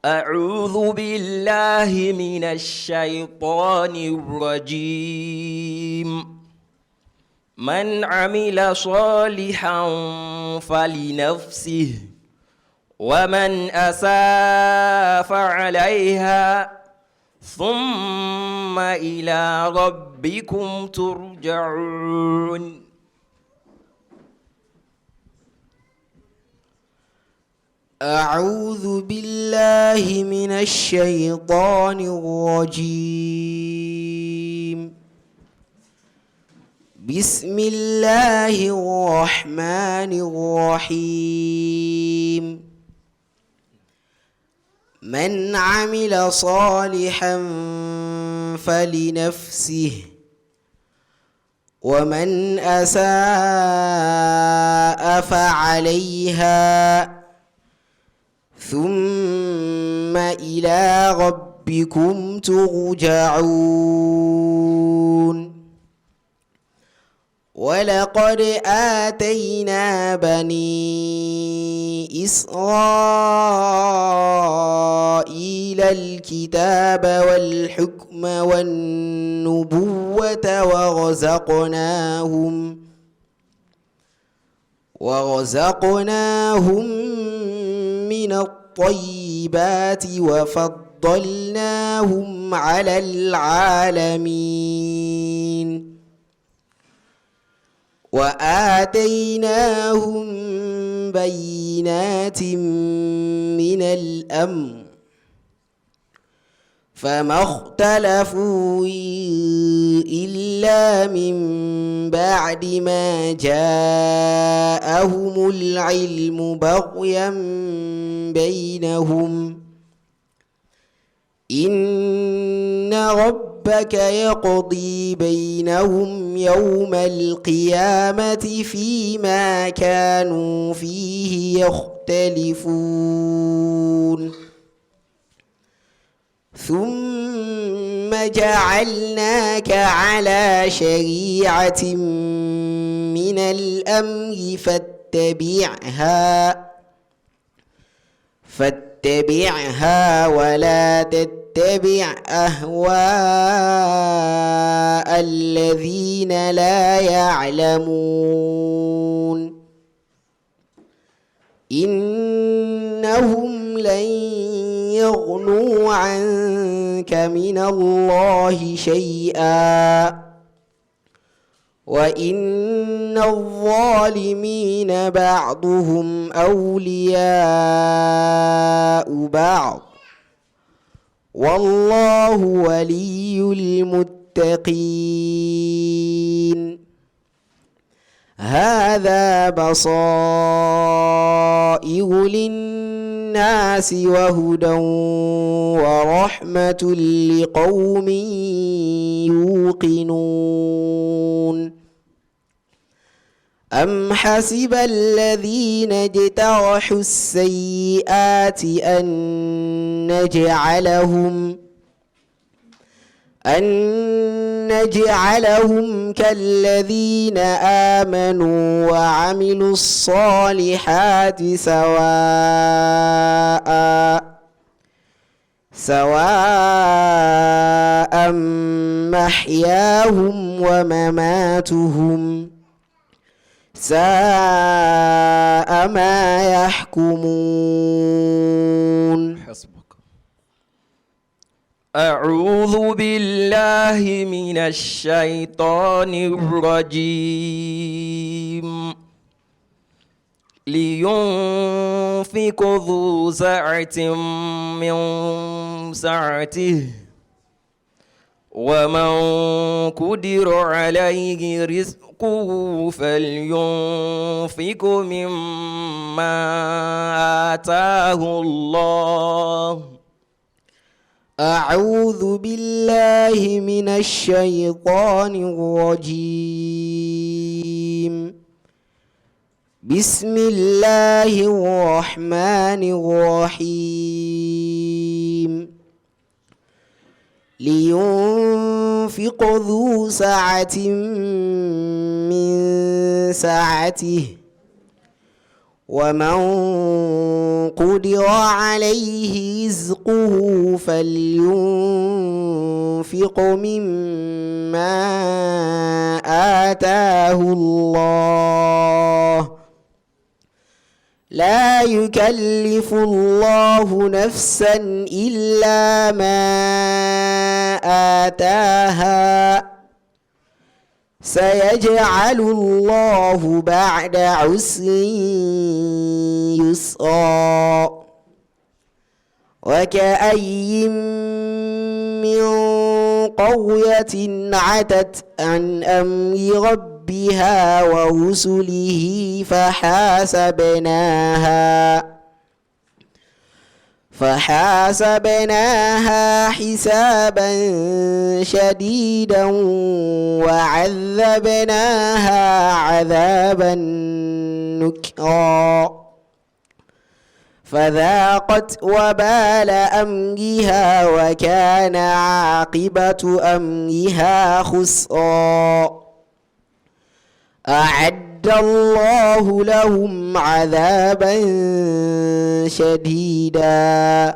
أعوذ بالله من الشيطان الرجيم. من عمل صالحا فلنفسه ومن أساء فعليها ثم إلى ربكم ترجعون. أعوذ بالله من الشيطان الرجيم. بسم الله الرحمن الرحيم. من عمل صالحا فلنفسه ومن أساء فعليها ثم إلى ربكم ترجعون. ولقد آتينا بني إسرائيل الكتاب والحكم والنبوة ورزقناهم من الطيبات وفضلناهم على العالمين. وآتيناهم بينات من الأمر فما اختلفوا إلا من بعد ما جاءهم العلم بغيا بينهم. إن ربك يقضي بينهم يوم القيامة فيما كانوا فيه يختلفون. ثم جعلناك على شريعة من الأمر فاتبعها ولا تتبع أهواء الذين لا يعلمون. إنهم لن يغنوا عنك من الله شيئا وإن الظالمين بعضهم أولياء بعض والله ولي المتقين. هذا بصائر للناس وهدى ورحمة لقوم يوقنون. أم حسب الذين اجترحوا السيئات أن نجعلهم كالذين آمنوا وعملوا الصالحات سواء محياهم ومماتهم ساء ما يحكمون. حسبك. أعوذ بالله من الشيطان الرجيم. لينفق ذو سعة من سعته ومن قدر عليه رزقه فلينفق مما آتاه الله. أعوذ بالله من الشيطان الرجيم. بسم الله الرحمن الرحيم. لينفق ذو سعة من سعته ومن قدر عليه رزقه فلينفق مما آتاه الله لا يكلف الله نفسا إلا ما آتاها سيجعل الله بعد عسر يسرا وكأي من قرية عتت عن أمر ربها ورسله فحاسبناها حسابا شديدا وعذبناها عذابا نكرا فذاقت وبال أمرها وكان عاقبة أمرها خسرا أعد الله لهم عذابا شديدا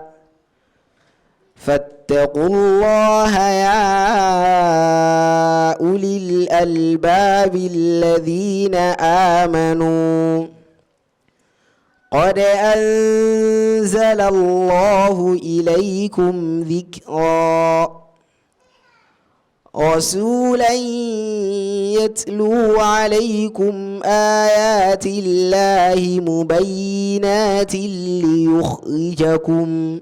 فاتقوا الله يا أولي الألباب الذين آمنوا قد أنزل الله إليكم ذكرا رسولا يتلو عليكم آيات الله مبينات ليخرجكم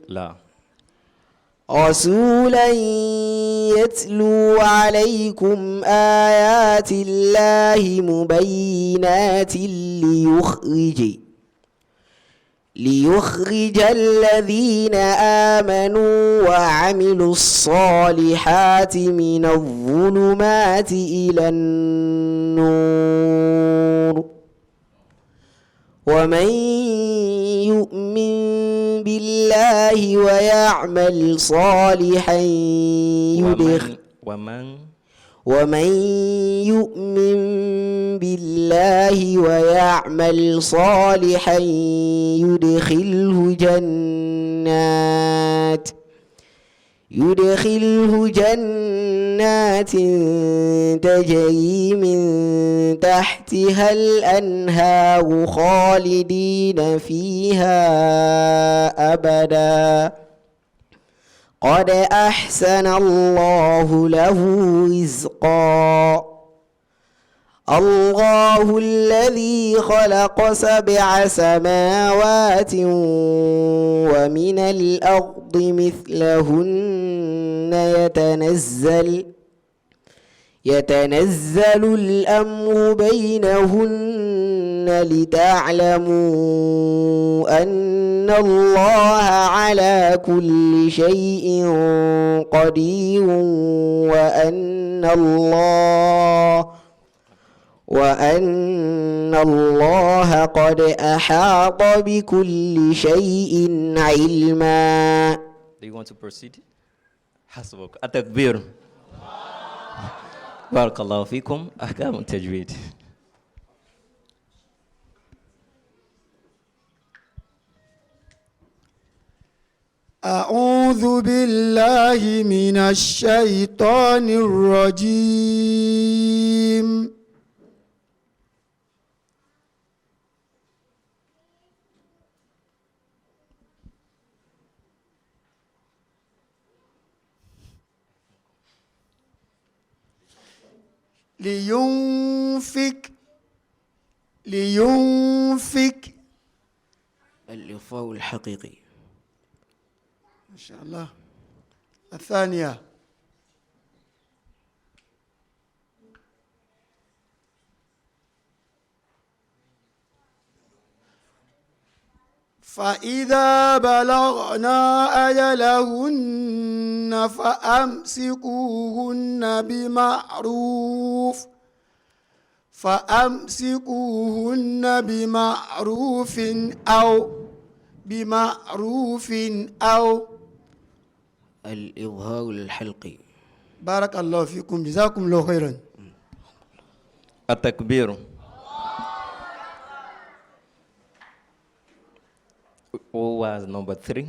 لا رسولا يتلو عليكم آيات الله مبينات ليخرج الذين آمنوا وعملوا الصالحات من الظلمات إلى النور ومن يؤمن بالله ويعمل صالحا ومن يؤمن بالله ويعمل صالحا يدخله جنات تجري من تحتها الأنهار خالدين فيها أبدا قد أحسن الله له رزقا الله الذي خلق 7 سماوات ومن الأرض مثلهن يتنزل الأمر بينهن لتعلموا أن الله على كل شيء قدير وأن الله قد أحاط بكل شيء علما. Do you want to proceed? حسبك التكبير. بارك الله فيكم. أحكام التجويد. أعوذ بالله من الشيطان الرجيم. لينفق الإخفاء الحقيقي. ما شاء الله. الثانية فإذا بلغنا أجلهن فأمسكوهن بمعروف أو الإظهار الحلقي. بارك الله فيكم، جزاكم الله خيرا. التكبير. Who was number 3?